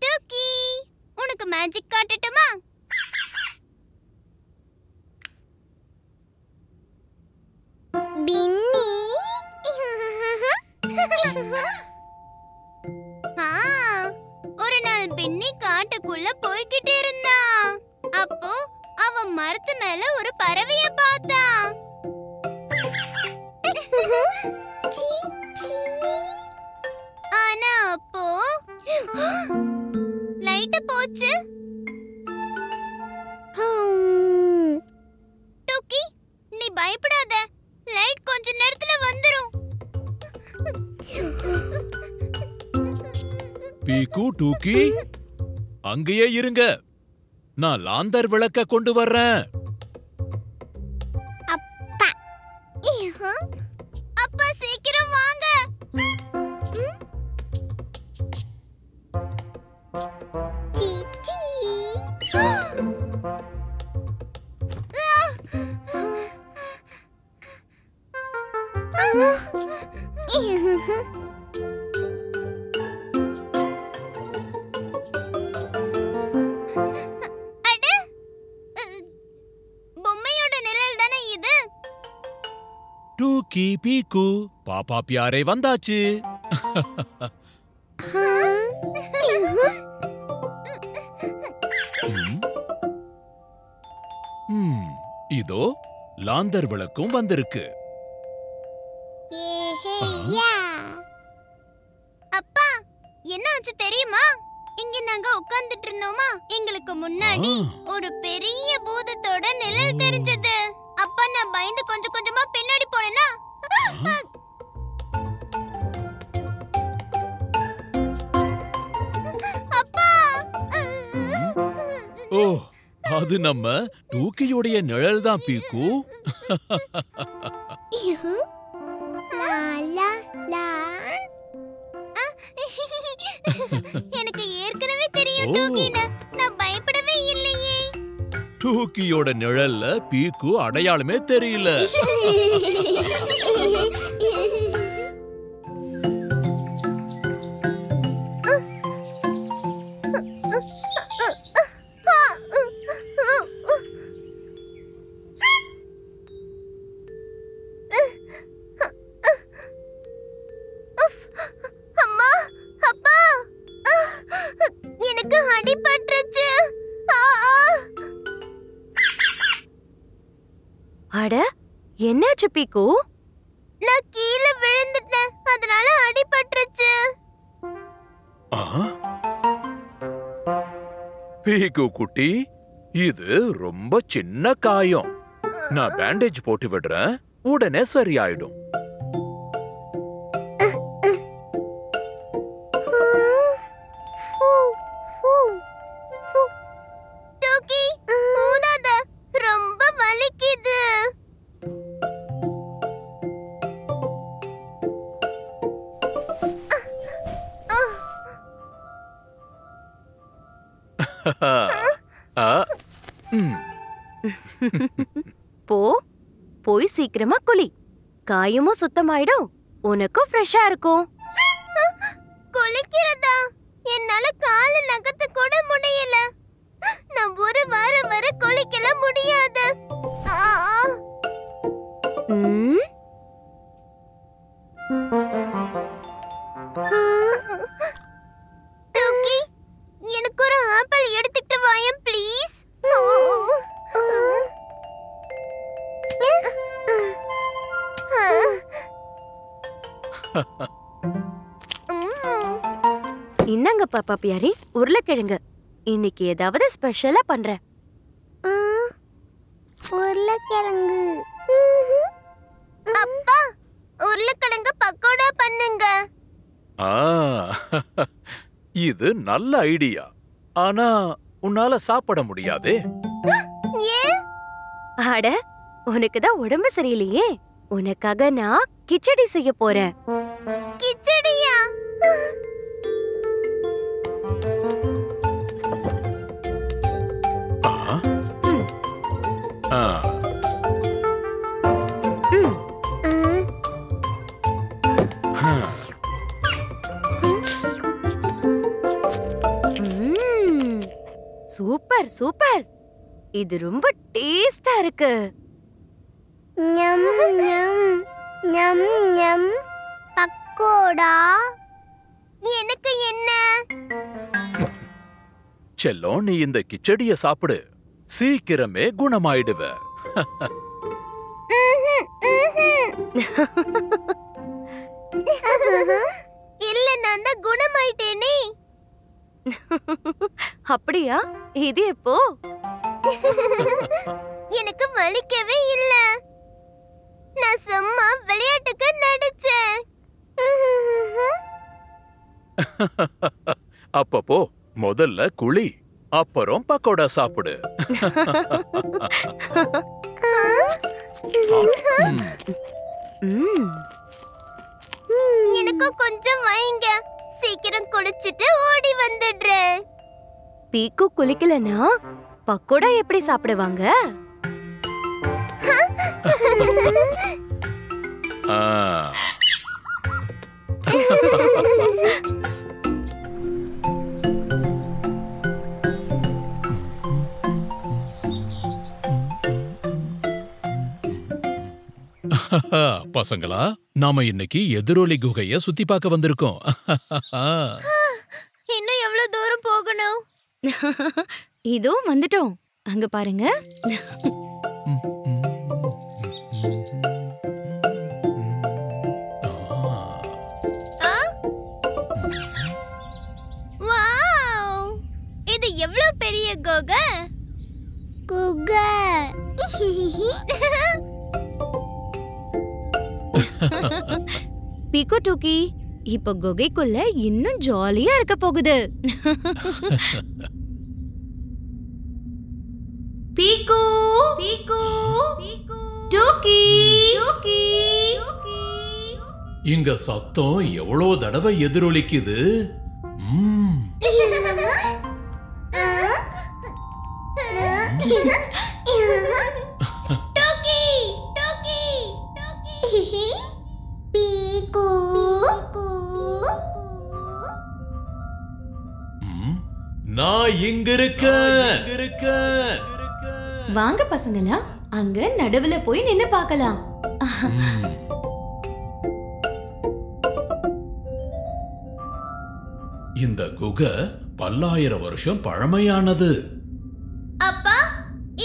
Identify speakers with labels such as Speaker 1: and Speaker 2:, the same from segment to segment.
Speaker 1: டூக்கி, உனக்கு மேஜிக் காட்டட்டுமா? பின்னி. ஒரு நாள் பின்னி காட்டுக்குள்ள போய்கிட்டு இருந்தா. அப்போ அவன் மரத்து மேல ஒரு பறவைய பார்த்தா. ஆனா அப்போ லைட் போச்சு. டூக்கி, நீ பயப்படாத, லைட் கொஞ்ச நேரத்துல வந்துரும்.
Speaker 2: பீக்கு, டூக்கி, அங்கேயே இருங்க. நான் லாந்தர் விளக்க கொண்டு வர்றேன்.
Speaker 1: அப்பா, அப்பா சீக்கிரம் வாங்க. பொம்மையோட நிழல் தானே இது?
Speaker 2: டூக்கி, பீக்கு, பாப்பா பியாரே வந்தாச்சு. இதோ லாந்தர் விளக்கும் வந்திருக்கு.
Speaker 1: அப்பா, என்ன ஆச்சு தெரியுமா? இங்க நாங்க உட்கார்ந்துட்டு இருந்தோமா, எங்களுக்கு முன்னாடி ஒரு பெரிய பூதத்தோட நிழல் தெரிஞ்சது. அப்பா, நான் பயந்து கொஞ்சம் கொஞ்சமா பின்னாடி போனேனா. அப்பா!
Speaker 2: ஓ, அது நம்ம டூக்கியோடைய நிழல் தான் பீக்கு.
Speaker 1: எனக்கு ஏற்கனவே தெரியும் டூக்கினா, நான் பயப்படவே இல்லையே.
Speaker 2: டூக்கியோட நிழல்ல பீக்கு அடையாளமே தெரியல.
Speaker 3: அட, என்னாச்சு பீக்கு?
Speaker 1: நான் கீழே விழுந்துட்டேன், அதனால அடிபட்டுருச்சு.
Speaker 2: பீக்கு குட்டி, இது ரொம்ப சின்ன காயம். நான் பேண்டேஜ் போட்டு விடுறேன், உடனே சரியாயிடும்.
Speaker 1: டூக்கி, ஊதாத, ரொம்ப வலிக்குது.
Speaker 3: போய் சீக்கிரமா குளி. காயமும் சுத்தமாயிடும், உனக்கும் ஃப்ரெஷ்ஷா இருக்கும்.
Speaker 1: குளிக்கிறதா? என்னால கால நகத்த கூட முடியல. நான் ஒரு வாரம் வரை குளிக்கல முடியாது. டூக்கி, எனக்கு ஒரு ஆப்பிள் எடுத்துட்டு வாயேன் ப்ளீஸ்.
Speaker 3: இந்தாங்க பாப்பா பியாரி, உருளைக்கிழங்கு. இன்னைக்கு ஏதாவது ஸ்பெஷலா பண்றேன்.
Speaker 1: உருளைக்கிழங்கு. அப்பா, உருளைக்கிழங்கு பக்கோடா பண்ணுங்க.
Speaker 2: இது நல்ல ஐடியா. ஆனா உன்னால சாப்பிட முடியாதே.
Speaker 1: ஏன்?
Speaker 3: அட, உனக்குதான் உடம்பு சரியில்லையே. உனக்காக நான் கிச்சடி செய்ய போறேன்.
Speaker 1: கிச்சடியா?
Speaker 3: Super super. இது ரொம்ப டேஸ்டா இருக்கு.
Speaker 1: ஞம் ஞம் ஞம் ஞம். பக்கோடா. எனக்கு என்ன?
Speaker 2: செல்லம், நீ இந்த கிச்சடிய சாப்பிடு. சீக்கிரமே குணமாயிடுவ.
Speaker 1: இல்ல, நான் தான் குணமாயிட்டேனே.
Speaker 3: அப்படியா? இது எப்போ?
Speaker 1: எனக்கு வலிக்கவே இல்ல. நான் சும்மா விளையாட்டுக்கு நடிச்சேன்.
Speaker 2: அப்பப்போ முதல்ல குழி, அப்புறம் பக்கோடா சாப்பிடு.
Speaker 1: எனக்கு கொஞ்சம் வைங்க. சீக்கிரம் குளிச்சிட்டு ஓடி வந்துடுறேன்.
Speaker 3: பீக்கு குளிக்கலனா பக்கோடா எப்படி சாப்பிடுவாங்க?
Speaker 4: பசங்களா, நாம இன்னைக்கு எதிரொலி குகைய சுத்தி பார்க்க வந்திருக்கோம்.
Speaker 1: இன்னும் எவ்வளவு தூரம் போகணும்?
Speaker 3: இதோ வந்துட்டோம். அங்க பாருங்க.
Speaker 1: வாவ்! இது எவ்வளவு பெரிய குகை.
Speaker 3: பீக்கு டூக்கி, இப்ப குகைக்குள்ள இன்னும் ஜாலியா இருக்க போகுது. பீக்கு பீக்கு டூக்கி டூக்கி.
Speaker 4: இங்க சத்தம் எவ்வளவு தடவை எதிரொலிக்குது.
Speaker 1: டோக்கி டோக்கி டோக்கி. பீக்கு.
Speaker 4: நான் இங்க இருக்கேன்.
Speaker 3: வாங்க பசங்களா, அங்க நடுவுல போய் நின்னு பார்க்கலாம்.
Speaker 4: இந்த குகை பல்லாயிரம் வருஷம் பழமையானது.
Speaker 1: அப்பா,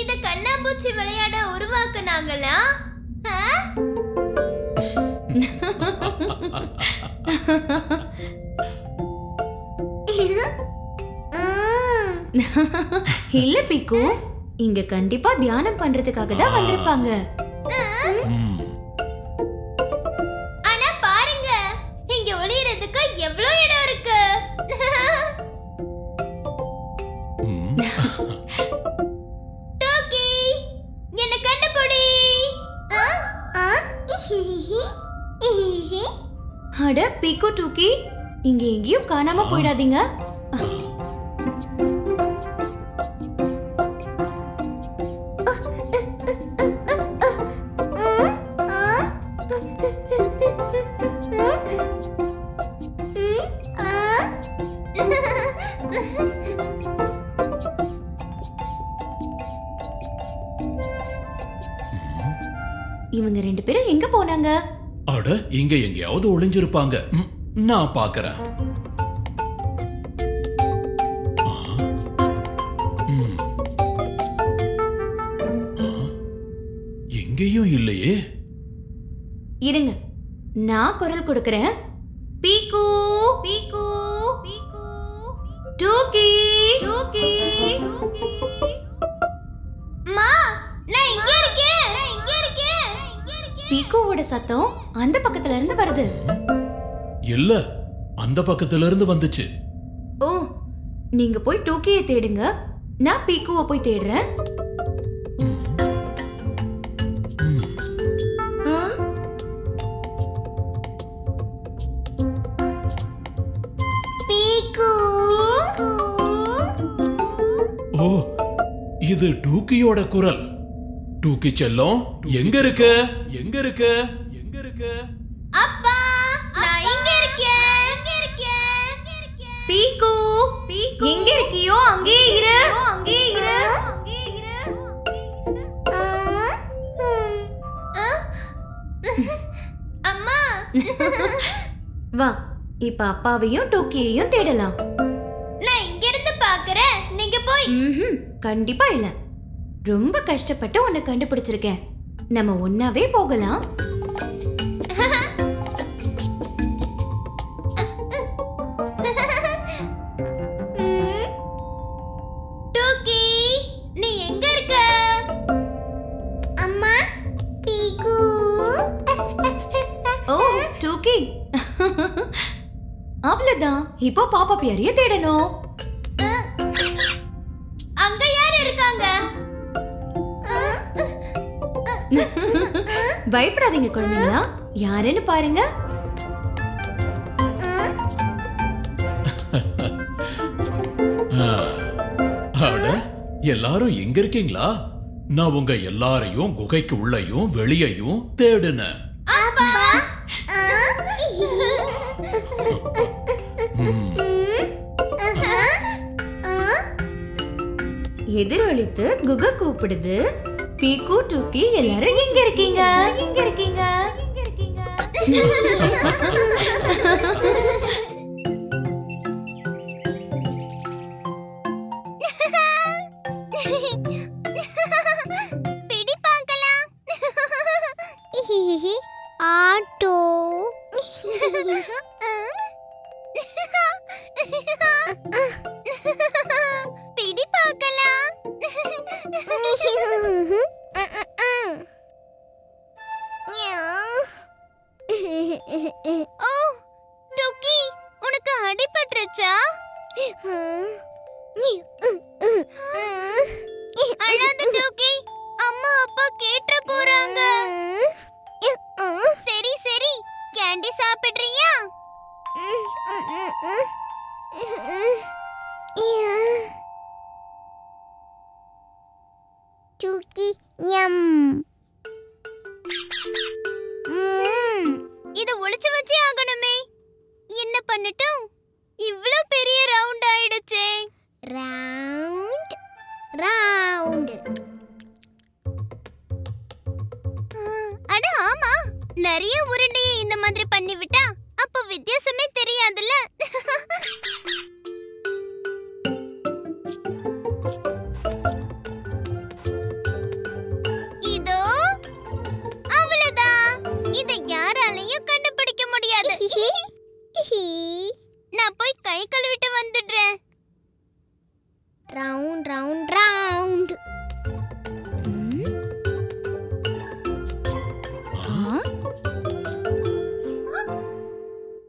Speaker 1: இத கண்ணாம்பூச்சி விளையாட உருவாக்குனாங்களா?
Speaker 3: இல்ல பீக்கு, இங்க கண்டிப்பா தியானம் பண்றதுக்காக தான் வந்திருப்பாங்க.
Speaker 1: ஆனா பாருங்க, இங்க ஒளியறதுக்கு எவ்வளவு இடம் இருக்கு. டோக்கி, என்ன கண்டுபிடி.
Speaker 3: அட பீக்கு டூக்கி, இங்க எங்கேயும் காணாம போயிடாதீங்க. இவங்க ரெண்டு பேரும் எங்க போனாங்க?
Speaker 4: அட, இங்க எங்கேயாவது ஒளிஞ்சிருப்பாங்க. நான் பாக்குறேன். எங்கேயும் இல்லையே.
Speaker 3: இருங்க, நான் குரல் கொடுக்கறேன். பீக்கு பீக்கு பீக்கு டூக்கி டூக்கி.
Speaker 1: மா, நான் இங்க இருக்கேன்.
Speaker 3: பீக்குவோட சத்தம் அந்த பக்கத்துல இருந்து வருது.
Speaker 4: இல்ல, அந்த பக்கத்துல இருந்து வந்துச்சு.
Speaker 3: ஓ, நீங்க போய் டூக்கியை தேடுங்க, நான் பீக்குவை போய் தேடுறேன்.
Speaker 4: ஓ, இது டூக்கியோட குரல். டூக்கி செல்லம், எங்க இருக்க?
Speaker 1: அப்பா, நான் இங்க இருக்கேன்.
Speaker 3: பீக்கு, எங்க இருக்கியோ அங்கே இரு. வா, இப்ப அப்பாவையும் டோக்கியையும் தேடலாம்.
Speaker 1: நான் இங்க இருந்து பாக்குறேன், நீங்க போய்.
Speaker 3: கண்டிப்பா இல்ல. ரொம்ப கஷ்டப்பட்டு உன்னை கண்டுபிடிச்சிருக்கேன். நம்ம ஒன்னாவே போகலாம்.
Speaker 1: டோக்கி, நீ எங்க இருக்க? அம்மா, பீகு.
Speaker 3: ஓ, டோக்கி. அவ்வளவுதான். இப்போ பாப்பா பியாரிய தேடணும்.
Speaker 1: அங்க யார் இருக்காங்க?
Speaker 3: பயப்படாதீங்க குழந்தைங்களா, யாருன்னு பாருங்க.
Speaker 4: அட, எல்லாரும் எங்க இருக்கீங்களா? நான் உங்க எல்லாரையும் குகைக்கு உள்ளேயும் வெளியையும் தேடுனேன்.
Speaker 3: எதிரொலித்து குகை கூப்பிடுது. பீக்கு, டூக்கி எல்லாரும் எங்க இருக்கீங்க? எங்க இருக்கீங்க? எங்க இருக்கீங்க?
Speaker 1: பிடி பார்க்கலாம். ஆட்டோ. பிடி பார்க்கலாம். ஓ, டோக்கி, உனக்கு அடிபட்டுருச்சா? அழாத டோக்கி, அம்மா அப்பா கேட்ற போறாங்க. சரி சரி, கேண்டி சாப்பிடுறியா? டோக்கி, யம். இத ஒளிச்சு வச்சே ஆகணுமே. என்ன பண்ணட்டும்? இவ்ளோ பெரிய ரவுண்ட் ஆயிடுச்சே. Round round. அட ஆமா, நிறைய உருண்டையை இந்த மாதிரி பண்ணி விட்டா அப்ப வித்தியாசமே தெரியாதுல்ல. இதோ அவ்வளவுதான். இத யாராலையும் கண்டுபிடிக்க முடியாது. நான் போய் கை கழுவிட்டு வந்துடுறேன். Round round round.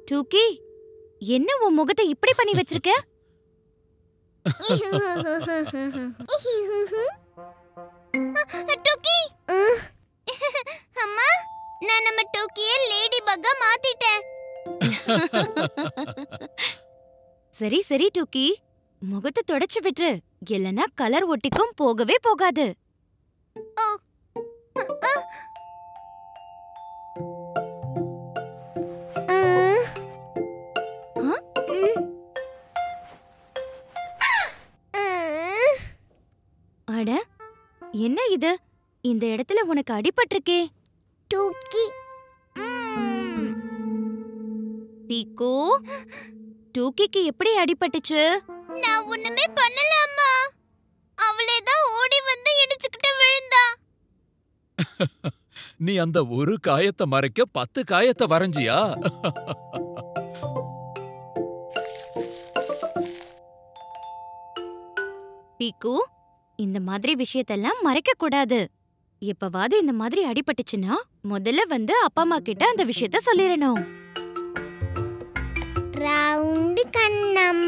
Speaker 3: டூக்கி, என்ன உன் முகத்தை இப்படி பண்ணி வச்சிருக்க?
Speaker 1: டோக்கி, அம்மா, நான் நம்ம டோக்கியை லேடி பக்கா மாத்திட்டேன்.
Speaker 3: சரி சரி டூக்கி, முகத்தை தொடச்சு விட்டுரு. இல்லனா கலர் ஒட்டிக்கும், போகவே போகாது. அட, என்ன இது? இந்த இடத்துல உனக்கு அடிபட்டிருக்கே.
Speaker 1: டோக்கி,
Speaker 3: பீக்கு, டூக்கிக்கு எப்படி அடிபட்டுச்சு?
Speaker 1: நான் ஒண்ணுமே பண்ணல அம்மா. அவளே தான் ஓடி வந்து இடிச்சுக்கிட்டு விழுந்தா.
Speaker 2: நீ அந்த ஒரு காயத்தை மறைக்க 10 காயத்தை வரைஞ்சியா?
Speaker 3: பீக்கு, இந்த மாதிரி விஷயத்தெல்லாம் மறைக்க கூடாது. எப்பவாவது இந்த மாதிரி அடிபட்டுச்சுன்னா முதல்ல வந்து அப்பா அம்மா கிட்ட அந்த விஷயத்த சொல்லிரணும்.
Speaker 1: ரவுண்ட் கண்ணம்.